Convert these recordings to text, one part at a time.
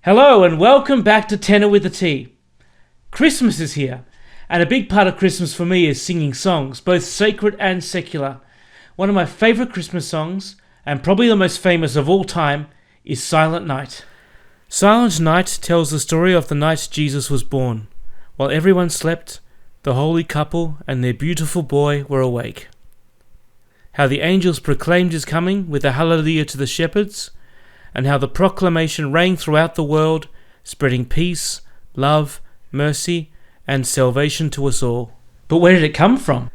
Hello and welcome back to Tenor with a T. Christmas is here, and a big part of Christmas for me is singing songs, both sacred and secular. One of my favourite Christmas songs, and probably the most famous of all time, is Silent Night. Silent Night tells the story of the night Jesus was born. While everyone slept, the holy couple and their beautiful boy were awake. How the angels proclaimed his coming with a hallelujah to the shepherds, and how the proclamation rang throughout the world, spreading peace, love, mercy, and salvation to us all. But where did it come from?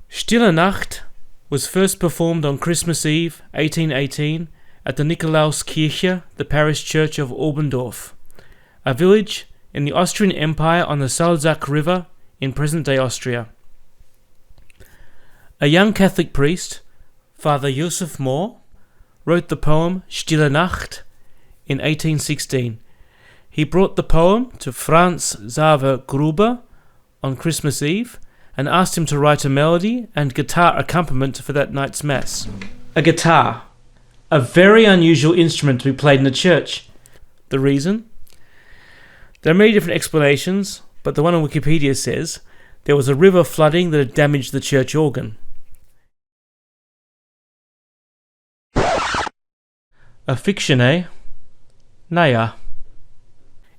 Stille Nacht was first performed on Christmas Eve, 1818, at the Nikolauskirche, the parish church of Oberndorf, a village in the Austrian Empire on the Salzburg River in present-day Austria. A young Catholic priest, Father Joseph Mohr, wrote the poem Stille Nacht in 1816. He brought the poem to Franz Xaver Gruber on Christmas Eve and asked him to write a melody and guitar accompaniment for that night's mass. A guitar, a very unusual instrument to be played in a church. The reason? There are many different explanations, but the one on Wikipedia says there was a river flooding that had damaged the church organ. A fiction, eh? Naya.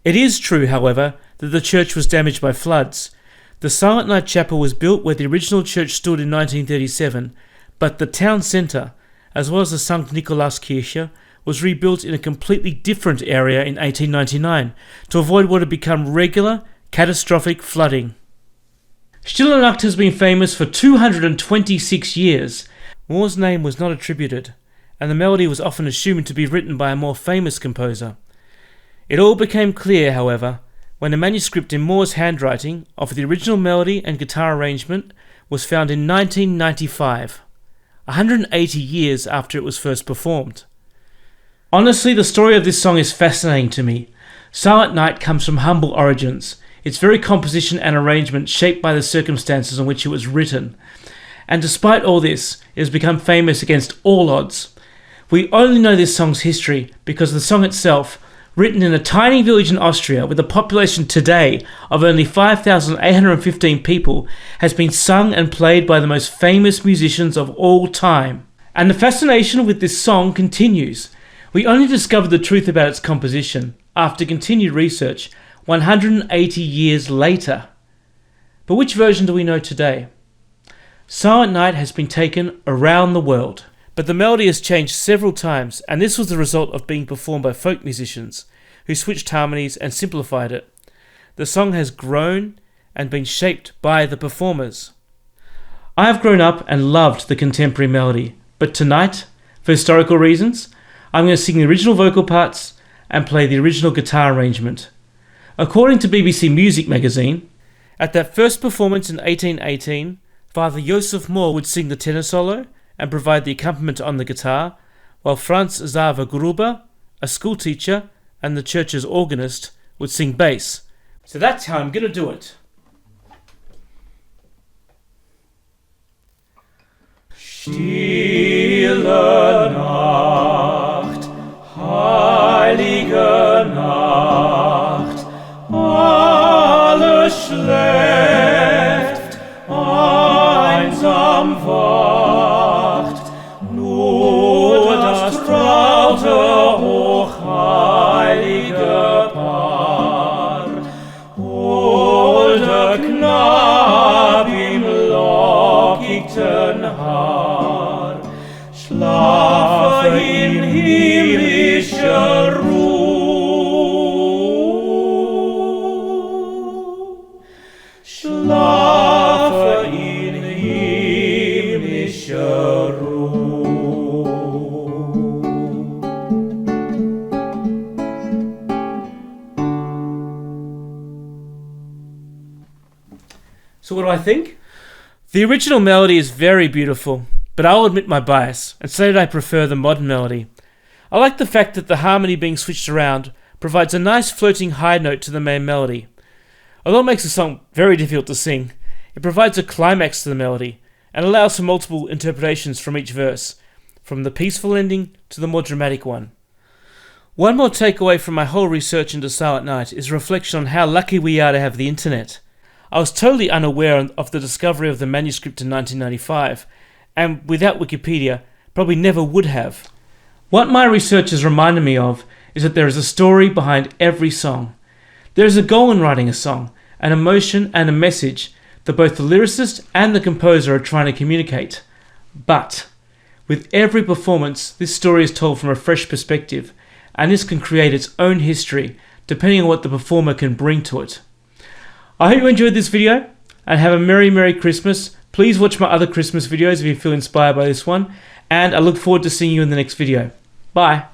It is true, however, that the church was damaged by floods. The Silent Night Chapel was built where the original church stood in 1937, but the town centre, as well as the St. Nikolauskirche, was rebuilt in a completely different area in 1899 to avoid what had become regular, catastrophic flooding. Stille Nacht has been famous for 226 years. Mohr's name was not attributed, and the melody was often assumed to be written by a more famous composer. It all became clear, however, when a manuscript in Mohr's handwriting of the original melody and guitar arrangement was found in 1995, 180 years after it was first performed. Honestly, the story of this song is fascinating to me. Silent Night comes from humble origins, its very composition and arrangement shaped by the circumstances in which it was written. And despite all this, it has become famous against all odds. We only know this song's history because the song itself, written in a tiny village in Austria with a population today of only 5,815 people, has been sung and played by the most famous musicians of all time. And the fascination with this song continues. We only discovered the truth about its composition after continued research 180 years later. But which version do we know today? Silent Night has been taken around the world. But the melody has changed several times, and this was the result of being performed by folk musicians, who switched harmonies and simplified it. The song has grown and been shaped by the performers. I have grown up and loved the contemporary melody, but tonight, for historical reasons, I'm going to sing the original vocal parts and play the original guitar arrangement. According to BBC Music magazine, at that first performance in 1818, Father Joseph Mohr would sing the tenor solo and provide the accompaniment on the guitar, while Franz Xaver Gruber, a schoolteacher and the church's organist, would sing bass. So that's how I'm going to do it. Stille Nacht, heilige Nacht, alles schläft, einsam wacht, nur das traute hochheilige Paar, holder Knab im lockigten Haar, schlafe in himmlischer Ruh, schlafe in himmlischer Ruh. So what do I think? The original melody is very beautiful, but I'll admit my bias and say that I prefer the modern melody. I like the fact that the harmony being switched around provides a nice floating high note to the main melody. Although it makes the song very difficult to sing, it provides a climax to the melody and allows for multiple interpretations from each verse, from the peaceful ending to the more dramatic one. One more takeaway from my whole research into Silent Night is a reflection on how lucky we are to have the internet. I was totally unaware of the discovery of the manuscript in 1995, and without Wikipedia, probably never would have. What my research has reminded me of is that there is a story behind every song. There is a goal in writing a song, an emotion and a message that both the lyricist and the composer are trying to communicate. But with every performance, this story is told from a fresh perspective, and this can create its own history depending on what the performer can bring to it. I hope you enjoyed this video and have a Merry Christmas. Please watch my other Christmas videos if you feel inspired by this one, and I look forward to seeing you in the next video. Bye.